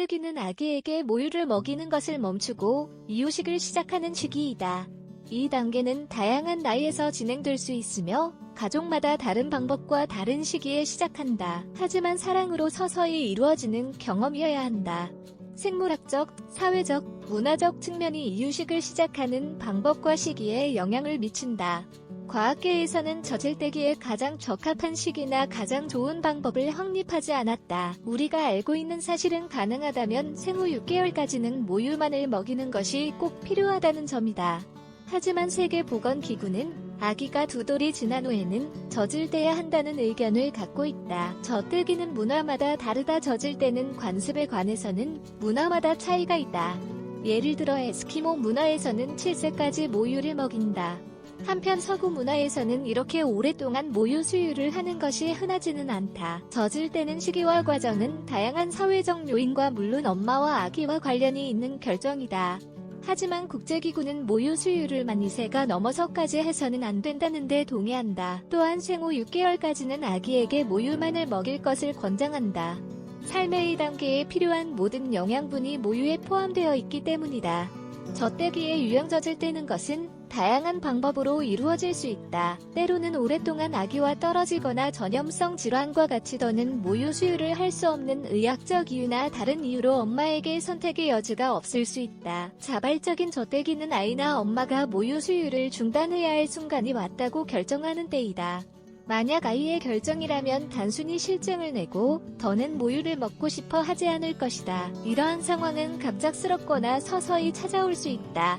젖들기는 아기에게 모유를 먹이는 것을 멈추고 이유식을 시작하는 시기이다. 이 단계는 다양한 나이에서 진행될 수 있으며 가족마다 다른 방법과 다른 시기에 시작한다. 하지만 사랑으로 서서히 이루어지는 경험이어야 한다. 생물학적, 사회적, 문화적 측면이 이유식을 시작하는 방법과 시기에 영향을 미친다. 과학계에서는 젖을때기에 가장 적합한 시기나 가장 좋은 방법을 확립하지 않았다. 우리가 알고 있는 사실은 가능하다면 생후 6개월까지는 모유만을 먹이는 것이 꼭 필요하다는 점이다. 하지만 세계보건기구는 아기가 2돌이 지난 후에는 젖을 떼야 한다는 의견을 갖고 있다. 젖들기는 문화마다 다르다. 젖을 때는 관습에 관해서는 문화마다 차이가 있다. 예를 들어 에스키모 문화에서는 7세까지 모유를 먹인다. 한편 서구 문화에서는 이렇게 오랫동안 모유 수유를 하는 것이 흔하지는 않다. 젖을 떼는 시기와 과정은 다양한 사회적 요인과 물론 엄마와 아기와 관련이 있는 결정이다. 하지만 국제기구는 모유 수유를 만 2세가 넘어서까지 해서는 안 된다는 데 동의한다. 또한 생후 6개월까지는 아기에게 모유만을 먹일 것을 권장한다. 삶의 이 단계에 필요한 모든 영양분이 모유에 포함되어 있기 때문이다. 젖떼기에 유영젖을 떼는 것은 다양한 방법으로 이루어질 수 있다. 때로는 오랫동안 아기와 떨어지거나 전염성 질환과 같이 더는 모유 수유를 할 수 없는 의학적 이유나 다른 이유로 엄마에게 선택의 여지가 없을 수 있다. 자발적인 젖떼기는 아이나 엄마가 모유 수유를 중단해야 할 순간이 왔다고 결정하는 때이다. 만약 아이의 결정이라면 단순히 실증을 내고 더는 모유를 먹고 싶어 하지 않을 것이다. 이러한 상황은 갑작스럽거나 서서히 찾아올 수 있다.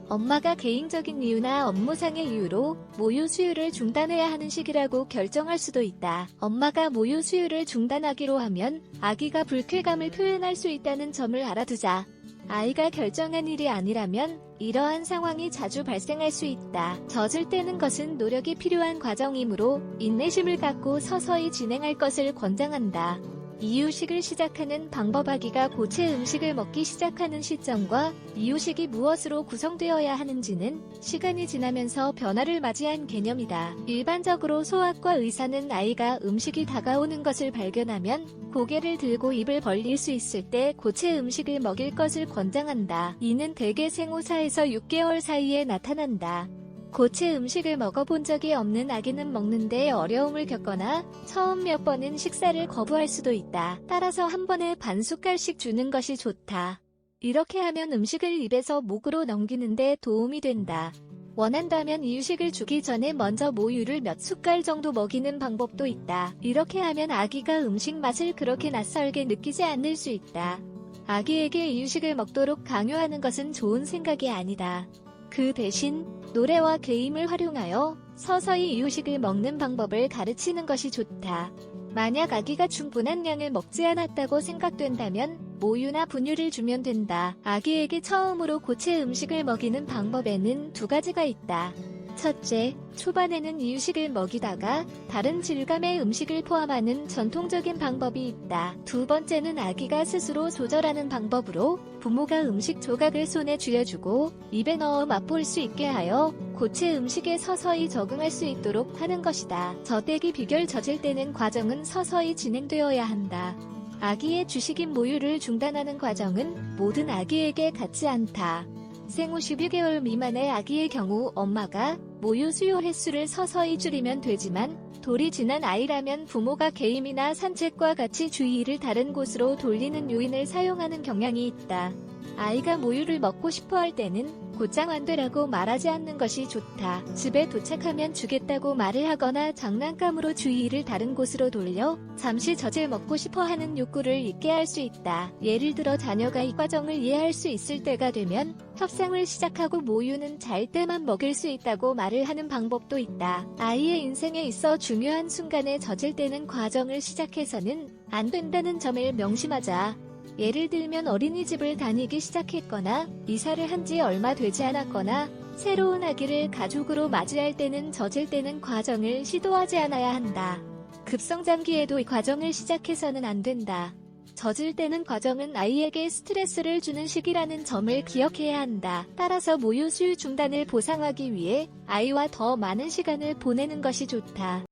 엄마가 개인적인 이유나 업무상의 이유로 모유 수유를 중단해야 하는 시기라고 결정할 수도 있다. 엄마가 모유 수유를 중단하기로 하면 아기가 불쾌감을 표현할 수 있다는 점을 알아두자. 아이가 결정한 일이 아니라면 이러한 상황이 자주 발생할 수 있다. 젖을 떼는 것은 노력이 필요한 과정이므로 인내심을 갖고 서서히 진행할 것을 권장한다. 이유식을 시작하는 방법. 아기가 고체 음식을 먹기 시작하는 시점과 이유식이 무엇으로 구성되어야 하는지는 시간이 지나면서 변화를 맞이한 개념이다. 일반적으로 소아과 의사는 아이가 음식이 다가오는 것을 발견하면 고개를 들고 입을 벌릴 수 있을 때 고체 음식을 먹일 것을 권장한다. 이는 대개 생후 4에서 6개월 사이에 나타난다. 고체 음식을 먹어본 적이 없는 아기는 먹는데 어려움을 겪거나 처음 몇 번은 식사를 거부할 수도 있다. 따라서 한 번에 반 숟갈씩 주는 것이 좋다. 이렇게 하면 음식을 입에서 목으로 넘기는데 도움이 된다. 원한다면 이유식을 주기 전에 먼저 모유를 몇 숟갈 정도 먹이는 방법도 있다. 이렇게 하면 아기가 음식 맛을 그렇게 낯설게 느끼지 않을 수 있다. 아기에게 이유식을 먹도록 강요하는 것은 좋은 생각이 아니다. 그 대신 노래와 게임을 활용하여 서서히 이유식을 먹는 방법을 가르치는 것이 좋다. 만약 아기가 충분한 양을 먹지 않았다고 생각된다면 모유나 분유를 주면 된다. 아기에게 처음으로 고체 음식을 먹이는 방법에는 2가지가 있다. 첫째, 초반에는 이유식을 먹이다가 다른 질감의 음식을 포함하는 전통적인 방법이 있다. 두 번째는 아기가 스스로 조절하는 방법으로 부모가 음식 조각을 손에 쥐어주고 입에 넣어 맛볼 수 있게 하여 고체 음식에 서서히 적응할 수 있도록 하는 것이다. 젖떼기 비결. 젖을 떼는 과정은 서서히 진행되어야 한다. 아기의 주식인 모유를 중단하는 과정은 모든 아기에게 같지 않다. 생후 12개월 미만의 아기의 경우 엄마가 모유 수요 횟수를 서서히 줄이면 되지만 돌이 지난 아이라면 부모가 게임이나 산책과 같이 주의를 다른 곳으로 돌리는 요인을 사용하는 경향이 있다. 아이가 모유를 먹고 싶어 할 때는 곧장 안 되라고 말하지 않는 것이 좋다. 집에 도착하면 주겠다고 말을 하거나 장난감으로 주의를 다른 곳으로 돌려 잠시 젖을 먹고 싶어 하는 욕구를 잊게 할 수 있다. 예를 들어 자녀가 이 과정을 이해할 수 있을 때가 되면 협상을 시작하고 모유는 잘 때만 먹일 수 있다고 말을 하는 방법도 있다. 아이의 인생에 있어 중요한 순간에 젖을 떼는 과정을 시작해서는 안 된다는 점을 명심하자. 예를 들면 어린이집을 다니기 시작했거나 이사를 한 지 얼마 되지 않았거나 새로운 아기를 가족으로 맞이할 때는 젖을 떼는 과정을 시도하지 않아야 한다. 급성장기에도 이 과정을 시작해서는 안 된다. 젖을 떼는 과정은 아이에게 스트레스를 주는 시기라는 점을 기억해야 한다. 따라서 모유 수유 중단을 보상하기 위해 아이와 더 많은 시간을 보내는 것이 좋다.